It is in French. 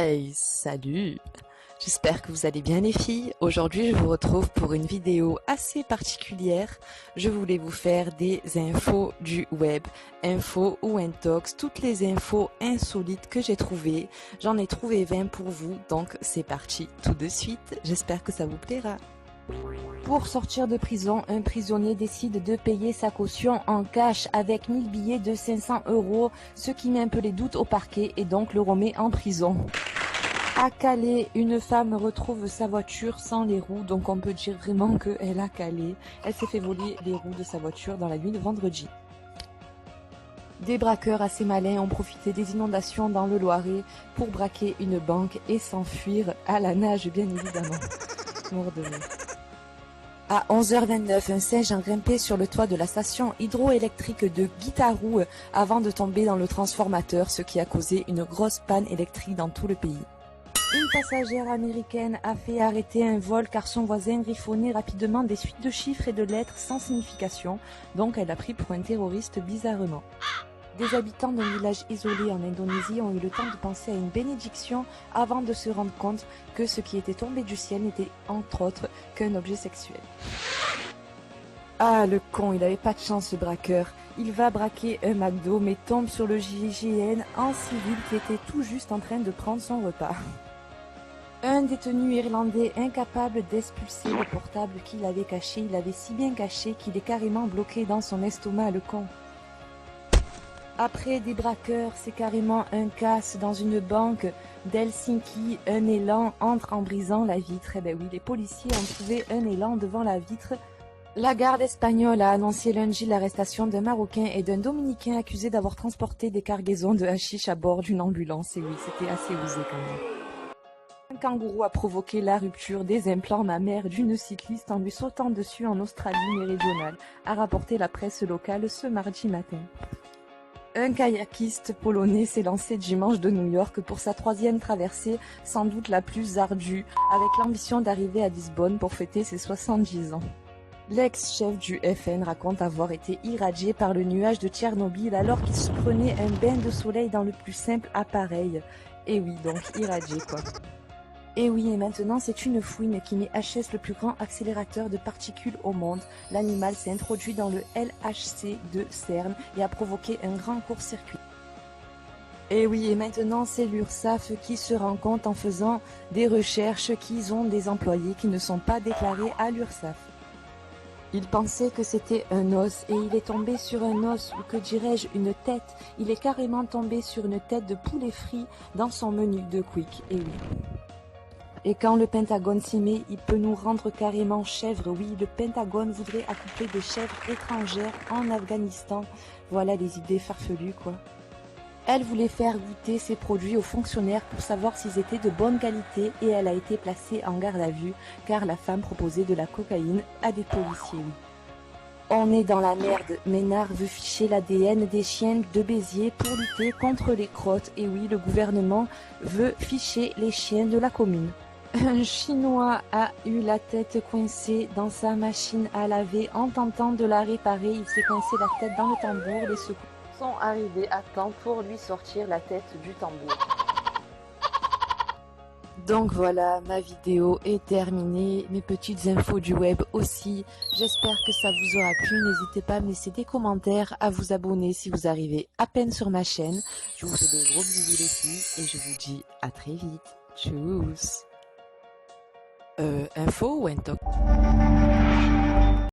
Hey, salut! J'espère que vous allez bien les filles. Aujourd'hui, je vous retrouve pour une vidéo assez particulière. Je voulais vous faire des infos du web, infos ou intox, toutes les infos insolites que j'ai trouvées. J'en ai trouvé 20 pour vous, donc c'est parti tout de suite. J'espère que ça vous plaira. Pour sortir de prison, un prisonnier décide de payer sa caution en cash avec 1000 billets de 500 €, ce qui met un peu les doutes au parquet et donc le remet en prison. À Calais, une femme retrouve sa voiture sans les roues, donc on peut dire vraiment qu'elle a calé. Elle s'est fait voler les roues de sa voiture dans la nuit de vendredi. Des braqueurs assez malins ont profité des inondations dans le Loiret pour braquer une banque et s'enfuir à la nage, bien évidemment. Mort de rire. À 11h29, un singe a grimpé sur le toit de la station hydroélectrique de Guitarou avant de tomber dans le transformateur, ce qui a causé une grosse panne électrique dans tout le pays. Une passagère américaine a fait arrêter un vol car son voisin griffonnait rapidement des suites de chiffres et de lettres sans signification, donc elle l'a pris pour un terroriste bizarrement. Des habitants d'un village isolé en Indonésie ont eu le temps de penser à une bénédiction avant de se rendre compte que ce qui était tombé du ciel n'était entre autres qu'un objet sexuel. Ah, le con, il avait pas de chance ce braqueur. Il va braquer un McDo mais tombe sur le GIGN en civil qui était tout juste en train de prendre son repas. Un détenu irlandais incapable d'expulser le portable qu'il avait caché, il l'avait si bien caché qu'il est carrément bloqué dans son estomac, le con. Après des braqueurs, c'est carrément un casse dans une banque d'Helsinki. Un élan entre en brisant la vitre. Eh ben oui, les policiers ont trouvé un élan devant la vitre. La garde espagnole a annoncé lundi l'arrestation d'un Marocain et d'un Dominicain accusés d'avoir transporté des cargaisons de hashish à bord d'une ambulance. Et oui, c'était assez osé quand même. Un kangourou a provoqué la rupture des implants mammaires d'une cycliste en lui sautant dessus en Australie méridionale, a rapporté la presse locale ce mardi matin. Un kayakiste polonais s'est lancé dimanche de New York pour sa 3e traversée, sans doute la plus ardue, avec l'ambition d'arriver à Lisbonne pour fêter ses 70 ans. L'ex-chef du FN raconte avoir été irradié par le nuage de Tchernobyl alors qu'il se prenait un bain de soleil dans le plus simple appareil. Et oui, donc irradié quoi. Et oui, et maintenant c'est une fouine qui met HS, le plus grand accélérateur de particules au monde. L'animal s'est introduit dans le LHC de CERN et a provoqué un grand court-circuit. Et oui, et maintenant c'est l'URSSAF qui se rend compte en faisant des recherches qu'ils ont des employés qui ne sont pas déclarés à l'URSSAF. Il pensait que c'était un os et il est tombé sur un os, ou que dirais-je, une tête. Il est carrément tombé sur une tête de poulet frit dans son menu de Quick, et oui. Et quand le Pentagone s'y met, il peut nous rendre carrément chèvres. Oui, le Pentagone voudrait accoupler des chèvres étrangères en Afghanistan. Voilà les idées farfelues, quoi. Elle voulait faire goûter ses produits aux fonctionnaires pour savoir s'ils étaient de bonne qualité et elle a été placée en garde à vue car la femme proposait de la cocaïne à des policiers. Oui. On est dans la merde. Ménard veut ficher l'ADN des chiens de Béziers pour lutter contre les crottes. Et oui, le gouvernement veut ficher les chiens de la commune. Un Chinois a eu la tête coincée dans sa machine à laver. En tentant de la réparer, il s'est coincé la tête dans le tambour. Les secours sont arrivés à temps pour lui sortir la tête du tambour. Donc voilà, ma vidéo est terminée, mes petites infos du web aussi. J'espère que ça vous aura plu. N'hésitez pas à me laisser des commentaires, à vous abonner si vous arrivez à peine sur ma chaîne. Je vous fais des gros bisous les filles et je vous dis à très vite. Tchuss. Info ou intox?